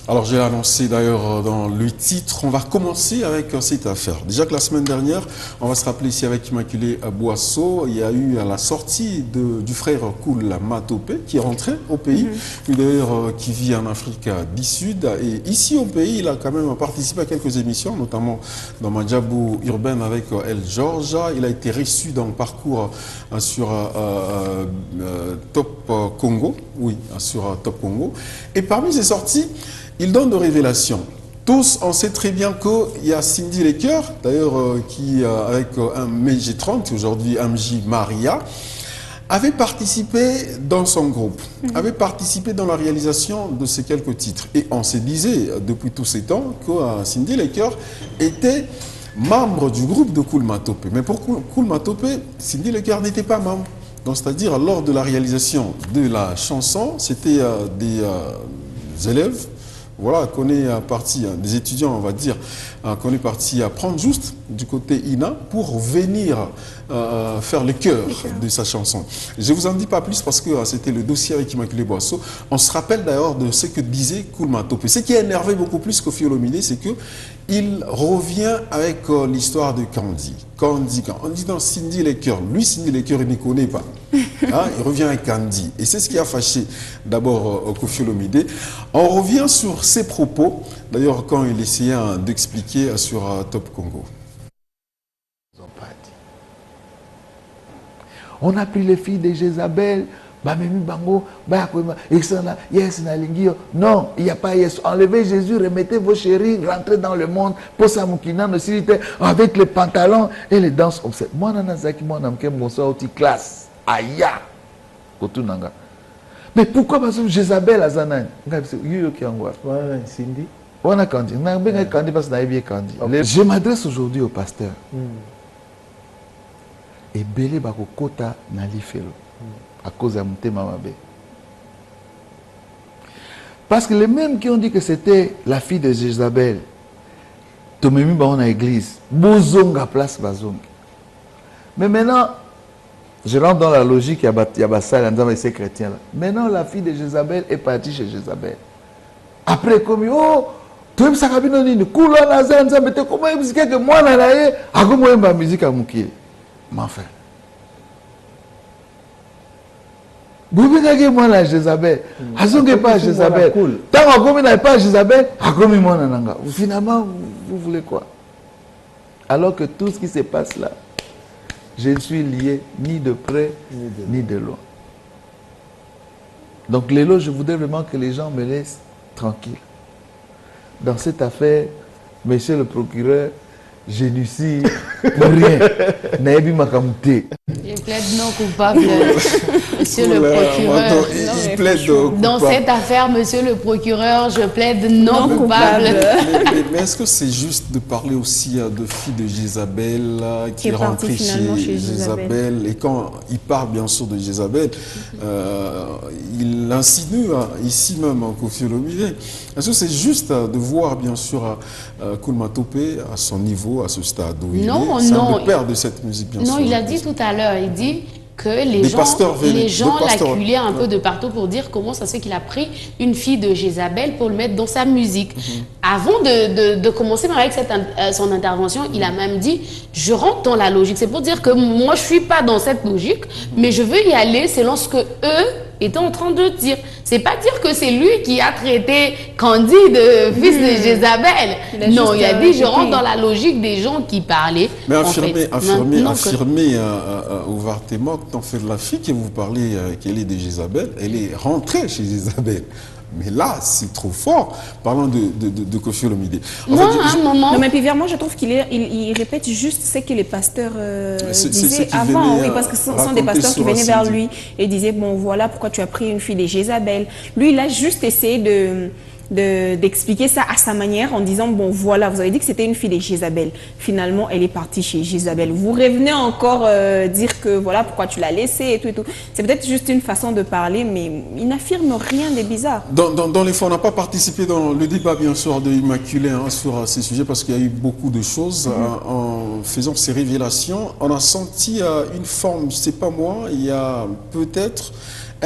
Alors j'ai annoncé d'ailleurs dans le titre, on va commencer avec cette affaire. Déjà que la semaine dernière, on va se rappeler ici avec Immaculée Boisseau, il y a eu la sortie du frère Koul Matopé qui est rentré au pays, lui d'ailleurs qui vit en Afrique du Sud. Et ici au pays, il a quand même participé à quelques émissions, notamment dans Madjabou urbaine avec El Georgia. Il a été reçu dans le parcours sur Top Congo, oui, sur Top Congo. Et parmi ces sorties, il donne des révélations. Tous, on sait très bien qu'il y a Cindy Lecker, d'ailleurs, qui, avec un MJ30, aujourd'hui MJ Maria, avait participé dans son groupe, avait participé dans la réalisation de ces quelques titres. Et on se disait, depuis tous ces temps, que Cindy Lecker était membre du groupe de Koul Matopé. Mais pour Koul Matopé, Cindy Lecker n'était pas membre. Donc, c'est-à-dire, lors de la réalisation de la chanson, c'était des élèves, voilà, qu'on est parti, des étudiants, on va dire, qu'on est parti à prendre juste du côté INA pour venir faire le cœur de sa chanson. Je ne vous en dis pas plus parce que c'était le dossier avec Immaculée Boisseau. On se rappelle d'ailleurs de ce que disait Koul Matopé. Ce qui a énervé beaucoup plus que Olomide, c'est qu'il revient avec l'histoire de Candy. Candy, quand on dit dans Cindy Lecker, lui Cindy Lecker, il ne connaît pas. Hein, il revient avec Candy. Et c'est ce qui a fâché d'abord Kofi Olomide. On revient sur ses propos, d'ailleurs quand il essayait d'expliquer sur Top Congo. On a pris les filles de Jézabel, non, il n'y a pas yes. Enlevez Jésus, remettez vos chéris, rentrez dans le monde, pour ça, avec les pantalons et les danses. Moi, je classe. Aya. Mais pourquoi parce que Jézabel a Zanan? Cindy. Je m'adresse aujourd'hui au pasteur. Et belé bako kota na lifelo à cause de Mutema Mabe. Parce que les mêmes qui ont dit que c'était la fille de Jézabel, Tomemi ba on a église, bozonga place bazonga. Mais maintenant, je rentre dans la logique, il y a ça, ces chrétiens là. Maintenant, la fille de Jézabel est partie chez Jézabel. Après, comme oh, tu aimes ça kabino nini, koula nazan, ça mette comment il musique que moi na laé, a comment il ma musique à moukier. Mais enfin, vous venez moi la Jézabel, azonge pas Jézabel. Tant qu'on n'a pas Jézabel, a comme moi nanga. Finalement, vous voulez quoi? Alors que tout ce qui se passe là, je ne suis lié ni de près ni de loin. Donc Lélo, je voudrais vraiment que les gens me laissent tranquille. Dans cette affaire, monsieur le procureur, je ne suis rien. Je plaide non coupable, monsieur le procureur. Il plaide coupable. Dans cette affaire, monsieur le procureur, je plaide non coupable. Mais est-ce que c'est juste de parler aussi de filles de Jézabel qui est rentrée chez Jézabel? Et quand il parle bien sûr de Jézabel, il insinue ici même en Kofi Olomide. Est-ce que c'est juste de voir bien sûr Koul Matopé à son niveau, à ce stade où il est, le père de cette musique, bien sûr. Non, il a dit tout à l'heure, il dit que les gens l'acculaient un peu de partout pour dire comment ça se fait qu'il a pris une fille de Jézabel pour le mettre dans sa musique. Avant de commencer avec son intervention, il a même dit « Je rentre dans la logique ». C'est pour dire que moi, je ne suis pas dans cette logique, mais je veux y aller selon ce que eux étaient en train de dire. C'est pas dire que c'est lui qui a traité Candy de fils de Jézabel. Non, il a dit je rentre dans la logique des gens qui parlaient. Mais affirmer ouvertement quand fait de la fille que vous parlez qu'elle est de Jézabel, elle est rentrée chez Jézabel. Mais là, c'est trop fort, parlant de Kofi Olomide. Non, un moment. Non, mais puis vraiment, je trouve qu'il répète juste ce que les pasteurs disaient avant. Oui, parce que ce sont des pasteurs qui venaient vers lui et disaient, bon, voilà pourquoi tu as pris une fille de Jézabel. Lui, il a juste essayé d'expliquer ça à sa manière en disant, bon, voilà, vous avez dit que c'était une fille de Jézabel. Finalement, elle est partie chez Jézabel. Vous revenez encore dire que, voilà, pourquoi tu l'as laissée et tout et tout. C'est peut-être juste une façon de parler, mais il n'affirme rien de bizarre. Dans les faits, on n'a pas participé dans le débat, bien sûr, de Immaculée sur ces sujets parce qu'il y a eu beaucoup de choses. En faisant ces révélations, on a senti une forme, je ne sais pas moi, il y a peut-être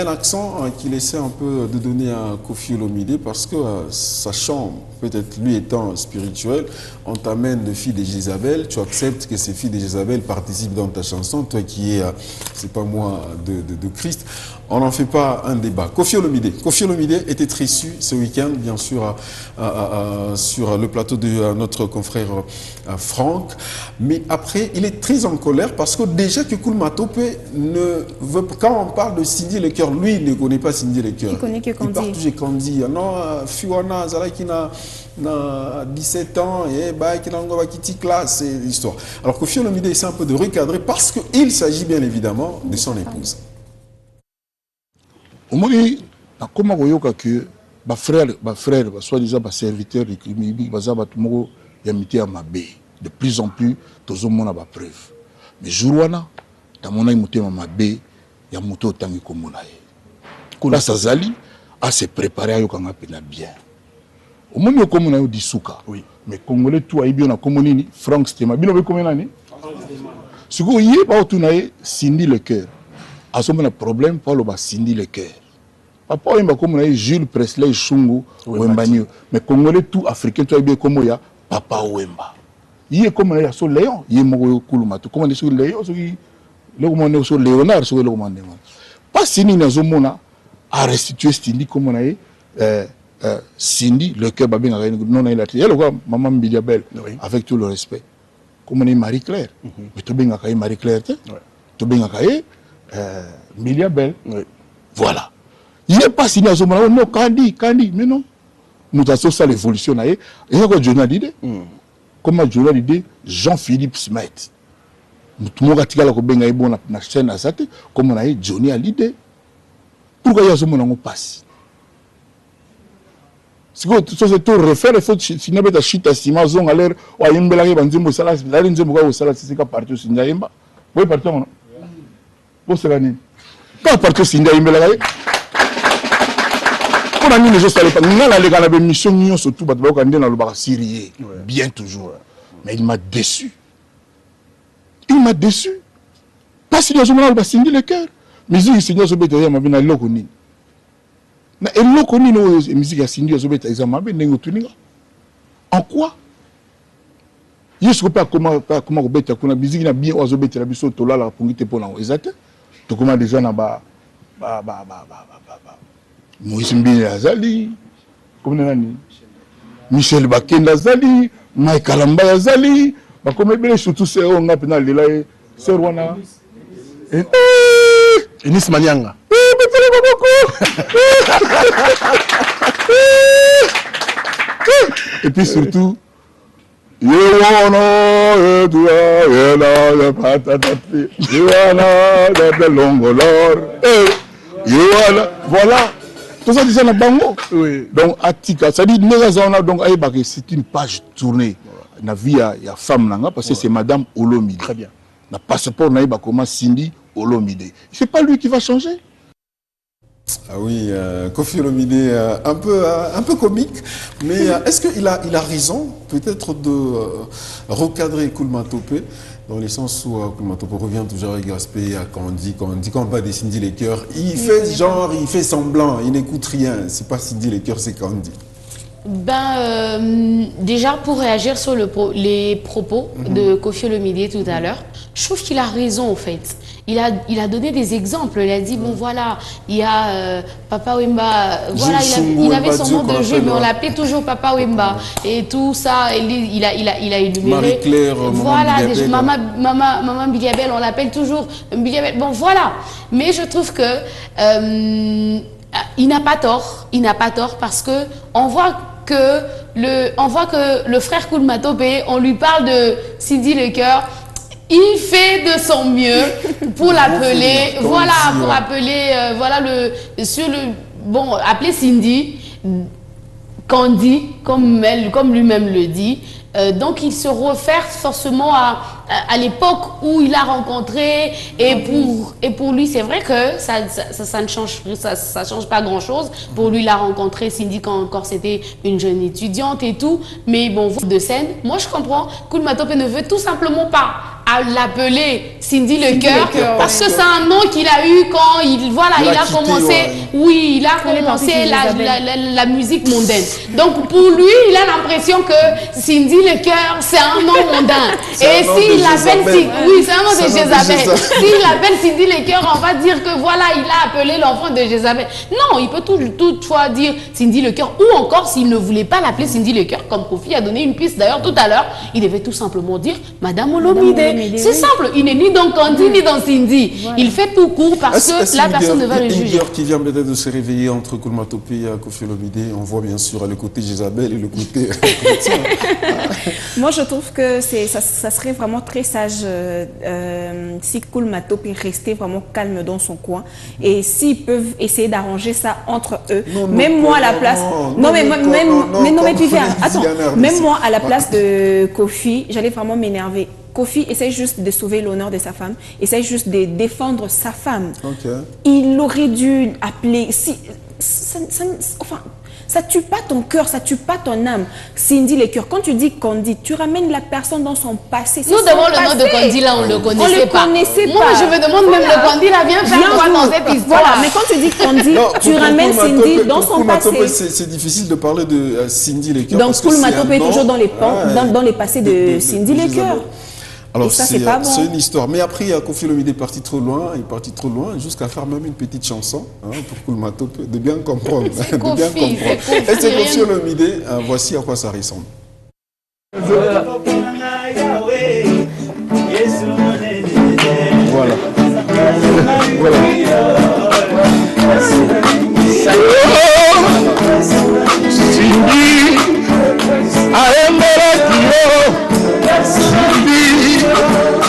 un accent qu'il essaie un peu de donner à Koffi Olomide parce que sachant, peut-être lui étant spirituel, on t'amène de filles de Jézabel, tu acceptes que ces filles de Jézabel participent dans ta chanson, toi qui es, c'est pas moi, de Christ. On n'en fait pas un débat. Koffi Olomide. Koffi Olomide était très su ce week-end, bien sûr, sur le plateau de notre confrère Franck. Mais après, il est très en colère parce que déjà que Koul Matope ne veut pas, quand on parle de Cindy Lecoeur, lui, il ne connaît pas Cindy Lecoeur. Il connaît que Kandi. Il part toujours Kandi. Non, Fiwana, Zala qui n'a 17 ans, et bah, qui n'a pas quitté classe, c'est l'histoire. Alors Koffi Olomide essaie un peu de recadrer parce qu'il s'agit bien évidemment de son épouse. Au moins, comment vous voyez que ma frère, soi-disant, ma serviteur, il y a mis à ma baie. De plus en plus, tout le monde a ma preuve. Mais Jourouana, dans mon aïe, il y a ma baie, il y a moto autant que mon aïe. Là, ça zali, à se préparer à yoka ngapena bien. Au moins, il y a dit souka. Oui. Mais Congolais, tout a bien, comme Franck Stéma. Bien, combien d'années? Ce que vous voyez, il y a Cindy Lecoeur. À ce moment, problème, Paul va Cindy Lecoeur. Papa, il y a Jules Presley, Chungu, Wembanio. Mais Congolais, tout africain, tu as bien comme il y a Papa Wemba. Il y a comme il y a sur Léon, il y a Kouloumatou. Comment on est sur Léon, sur Léonard, sur le commandement. Pas Cindy Nazomona a restitué Cindy comme on a Cindy Lecoeur, non, il a dit, maman Biliabel, avec tout le respect. Comme on est Marie-Claire. Mais tu bien à Marie-Claire, tu bien à Biliabel. Voilà. Il n'est pas signé à ce moment-là. Non, Kandi, mais non. Nous avons ça l'évolution. Et il y a Journal d'idée. Comme Journal d'idée, Jean-Philippe Smet. Nous avons dit que la chaîne à Zate, comme on a eu Johnny à l'idée. Pourquoi il y a ce moment-là passe? C'est que tout refaire, il faut signer à Chita Sima, Zong, à l'air, ou à Yimbelagi, Banzimbo, Salas, la ligne de Salas, c'est qu'à partir de Sindaïmba. Oui, partons. Pour cela, pas partir de Sindaïmbelagi. On a mis les choses à l'époque. Nous avons la mission, surtout, bien toujours. Mais il m'a déçu. Il m'a déçu. Pas si nous avons signé le cœur. Mais si nous avons signé le cœur, nous avons signé le cœur. En quoi? Je ne sais pas comment vous bêtez. La musique n'a bien osé la mission de la pongite pour l'exacte. Tu commences déjà à Moïse Mbile Azali, Michel Bakenda Azali, Mike Kalamba Azali, comme bien surtout c'est on a pénal là c'est Rwanda. Enis Manyanga. Et puis surtout voilà. Tout ça, c'est un bango. Oui. Donc, Atika, ça dit, c'est une page tournée. La vie, il y a femme, parce que c'est Madame Olomide. Très bien. Le passeport, il y a comment Cindy Olomide. C'est pas lui qui va changer. Ah oui, Koffi Olomide, un peu comique, mais est-ce qu'il a raison, peut-être, de recadrer Koul Matope, dans le sens où Koul Matope revient toujours avec respect à Kandi, quand on va de Cindy Lecoeur, il fait genre, il fait semblant, il n'écoute rien, c'est pas Cindy Lecoeur, c'est Kandi. Déjà, pour réagir sur les propos de Koffi Olomide tout à l'heure, je trouve qu'il a raison, en fait. Il a donné des exemples. Il a dit, bon, voilà, il y a Papa Wemba. Voilà, il avait son nom de jeu, mais on l'appelait toujours Papa Wemba. Et tout ça, il a énuméré. Marie-Claire, voilà, Maman Biliabel, on l'appelle toujours Biliabel. Bon, voilà. Mais je trouve que il n'a pas tort. Il n'a pas tort parce que on voit que le frère Koul Matope, on lui parle de Cindy Lecoeur. Il fait de son mieux pour l'appeler, voilà, pour appeler, appeler Cindy, Kandi, comme lui-même le dit. Donc il se réfère forcément à l'époque où il a rencontré, et pour lui c'est vrai que ça ne change, ça change pas grand-chose. Pour lui, il a rencontré Cindy quand encore c'était une jeune étudiante et tout. Mais bon, de scène, moi je comprends. Koul Matope ne veut tout simplement pas à l'appeler Cindy Lecoeur parce que c'est un nom qu'il a eu quand il a commencé, oui, il a commencé la musique mondaine. Donc pour lui, il a l'impression que Cindy Lecoeur, c'est un nom mondain. Et s'il l'appelle Cindy, oui, c'est un nom de Jézabel. S'il l'appelle Cindy Lecoeur, on va dire que voilà, il a appelé l'enfant de Jézabel. Non, il peut toutefois dire Cindy Lecoeur, ou encore s'il ne voulait pas l'appeler Cindy Lecoeur, comme Kofi a donné une piste d'ailleurs tout à l'heure, il devait tout simplement dire Madame Olomide. C'est simple, il n'est ni dans Candy ni dans Cindy. Voilà. Il fait tout court parce que la personne ne va le juger. Qui vient peut-être de se réveiller entre Koulmatopé et Kofi Olomide. On voit bien sûr le côté Jézabel et le côté chrétien. Moi, je trouve que ça serait vraiment très sage si Koulmatopé restait vraiment calme dans son coin. Et s'ils peuvent essayer d'arranger ça entre eux. Même moi à la place... Même moi à la place de Kofi, j'allais vraiment m'énerver. Kofi essaye juste de sauver l'honneur de sa femme, essaye juste de défendre sa femme. Okay. Il aurait dû appeler... ça tue pas ton cœur, ça tue pas ton âme. Cindy Lecoeur, quand tu dis Candy, tu ramènes la personne dans son passé. Nous devant le nom de Candy, là, on ne le connaissait pas. Moi, je me demande même le Candy, là, viens faire quoi dans cette histoire. Voilà, mais quand tu dis Candy, tu ramènes Cindy dans son passé. C'est difficile de parler de Cindy Lecoeur. Donc, Koulmatopé est toujours dans les passés de Cindy Lecoeur. Alors, c'est une histoire. Mais après, Kofi Olomide est parti trop loin, jusqu'à faire même une petite chanson pour Koulmatopé, de bien comprendre. Et c'est Kofi Olomide, voici à quoi ça ressemble. Voilà.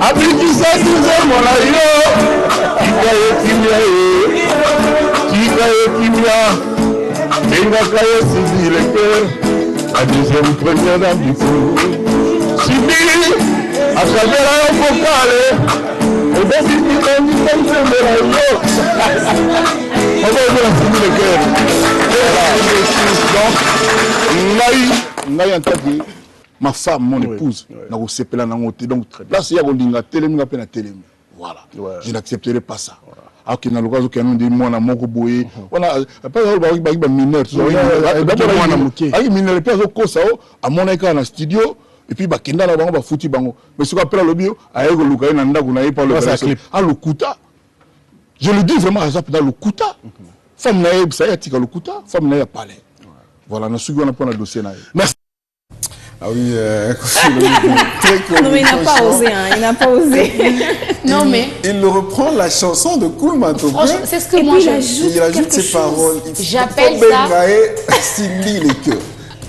Abikisa tuze mona yo Kikaye kimia Benga kaye Cindy Lecoeur La deuxième première dame du coup Cindy Akabela yo fokale Odesi kitani kamsemera yo On va ouvrir la Cindy Lecoeur Donc Ngai Antaki ma femme, mon épouse, donc là, c'est voilà, je n'accepterai pas ça. Alors qu'il y a l'occasion qu'il y a des mois à Mokoboé, on a pas de mineur, mineur, puis à mon écart dans le studio, et puis Bakenda là, on va foutre bango. Mais ce qu'on appelle le bio, à Ego Lukaï Nanda, vous n'avez pas le clip. Ah, le Kouta, je le dis vraiment à Zap dans le Kouta. Femme naïve, ça y est, le Kouta, femme naïve palais. Voilà, nous suivons un peu le dossier. Merci. Ah oui, très non mais il n'a pas osé, il n'a pas osé. Non mais... Il reprend la chanson de Koulmatopé. C'est ce que moi il ajoute ses paroles. J'appelle ça... Cindy Lecoeur.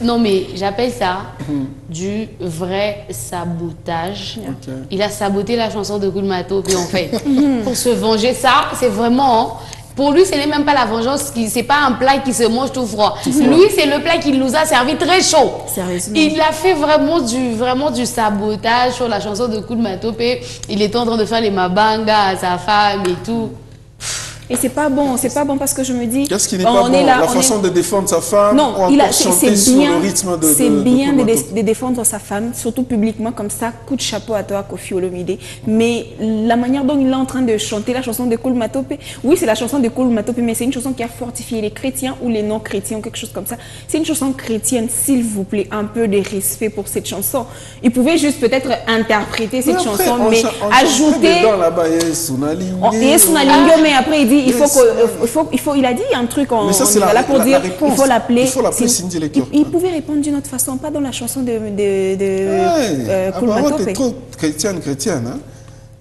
Non mais j'appelle ça du vrai sabotage. Okay. Il a saboté la chanson de Koulmatopé en fait. Pour se venger, ça c'est vraiment... Pour lui, ce n'est même pas la vengeance, ce n'est pas un plat qui se mange tout froid. Lui, c'est le plat qu'il nous a servi très chaud. Sérieusement. Il a fait vraiment du sabotage sur la chanson de Koulmatopé. Il était en train de faire les mabangas à sa femme et tout. Et c'est pas bon parce que je me dis... Qu'est-ce qui n'est pas bon? La façon de défendre sa femme? Non, c'est bien de défendre sa femme, surtout publiquement comme ça. Coup de chapeau à toi, Kofi Olomide. Mais la manière dont il est en train de chanter la chanson de Koulmatopé, oui, c'est la chanson de Koulmatopé, mais c'est une chanson qui a fortifié les chrétiens ou les non-chrétiens ou quelque chose comme ça. C'est une chanson chrétienne, s'il vous plaît, un peu de respect pour cette chanson. Il pouvait juste peut-être interpréter cette chanson, mais ajouter... Mais après, il dit il a dit un truc, là pour dire il faut l'appeler Cindy Lecoeur. Il pouvait répondre d'une autre façon, pas dans la chanson de Koulmatopé. T'es trop chrétienne, hein?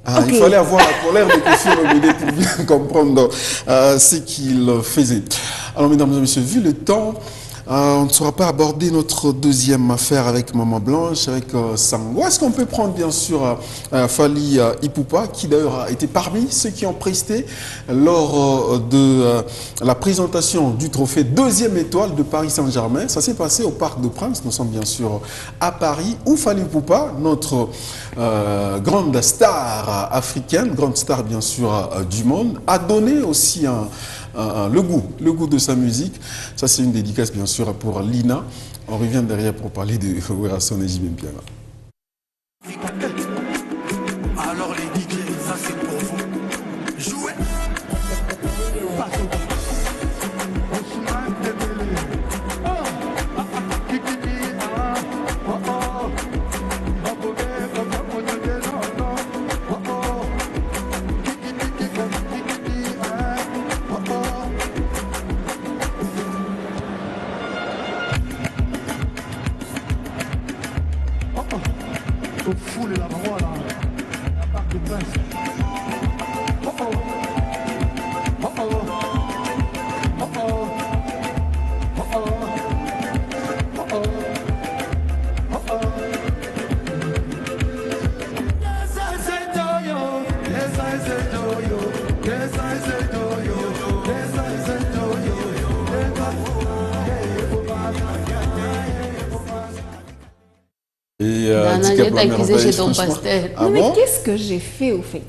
Okay. Il fallait avoir la colère de Kofi Olomide pour bien comprendre ce qu'il faisait. Alors, mesdames et messieurs, vu le temps, on ne saura pas aborder notre deuxième affaire avec Maman Blanche, avec Sango. Est-ce qu'on peut prendre bien sûr Fally Ipupa, qui d'ailleurs a été parmi ceux qui ont presté lors de la présentation du trophée deuxième étoile de Paris Saint-Germain. Ça s'est passé au Parc des Princes, nous sommes bien sûr à Paris, où Fally Ipupa, notre grande star africaine, grande star bien sûr du monde, a donné aussi le goût de sa musique. Ça, c'est une dédicace, bien sûr, pour Lina. On revient derrière pour parler de Werason et Jimmy Piana. foule la maman là, la part du prince. Oh oh, oh oh, oh oh, oh oh, oh oh, oh oh. Yes I say to you, yes I say to you, yes I say to you, yes I say to you. Et Dana, accusé chez ton pasteur. Ah Non, mais bon? qu'est-ce que j'ai fait au fait?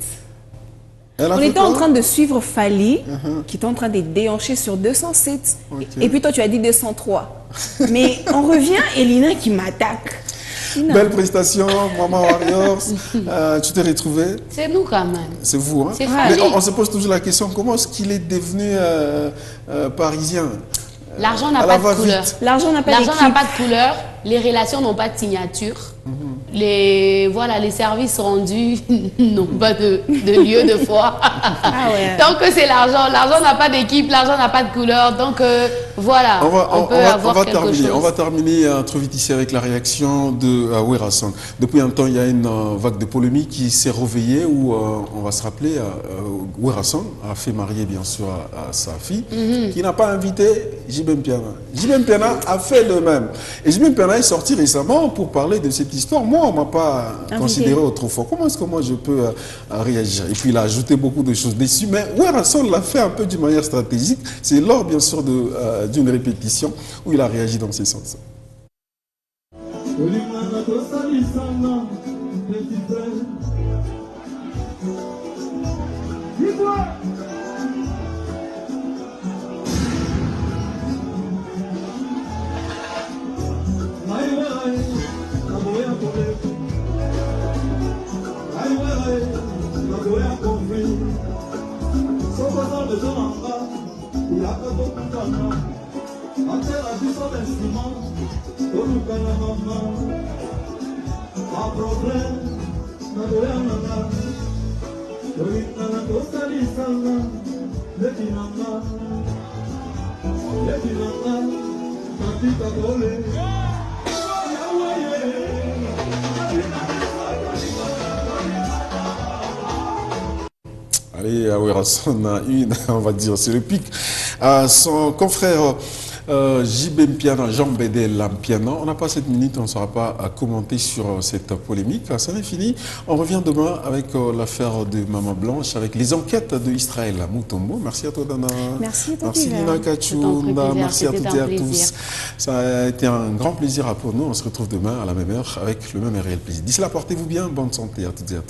Elle a On fait était quoi? en train de suivre Fali, qui était en train de déhancher sur 207. Ok. Et puis toi, tu as dit 203. Mais on revient, Elina qui m'attaque. Elina. Belle prestation, Maman Warriors. Tu t'es retrouvé? C'est nous quand même. C'est vous, hein? C'est Mais Fali. on se pose toujours la question, comment est-ce qu'il est devenu parisien? L'argent n'a à pas la de va-vite. couleur. L'argent n'a pas L'argent d'équipe. n'a pas de couleur. Les relations n'ont pas de signature. Les services rendus n'ont pas de lieu de foi. Ah ouais. Tant que c'est l'argent, l'argent n'a pas d'équipe, l'argent n'a pas de couleur. Donc voilà, on peut avoir quelque chose. On va terminer trop vite ici avec la réaction de Werrason. Depuis un temps, il y a une vague de polémique qui s'est réveillée où on va se rappeler, Werrason a fait marier bien sûr à sa fille, qui n'a pas invité J.B. Mpiana. J.B. Mpiana a fait le même. Et J.B. Mpiana est sorti récemment pour parler de cette histoire. Moi, on ne m'a pas considéré autrefois. Comment est-ce que moi je peux réagir? Et puis il a ajouté beaucoup de choses dessus. Mais Werrason l'a fait un peu d'une manière stratégique. C'est lors bien sûr d'une répétition où il a réagi dans ce sens. Allez, Werrason a une, on va dire, c'est le pic. Son confrère J.B. Mpiana, Jean Bédel Mpiana, on n'a pas 7 minutes, on ne saura pas à commenter sur cette polémique. Ça n'est fini. On revient demain avec l'affaire de Maman Blanche, avec les enquêtes de Israël Mutombo. Merci à toi, Dana. Merci à toi, merci Nina Kachunda. Merci à toutes et à tous. Ça a été un grand plaisir pour nous. On se retrouve demain à la même heure avec le même réel plaisir. D'ici là, portez-vous bien. Bonne santé à toutes et à tous.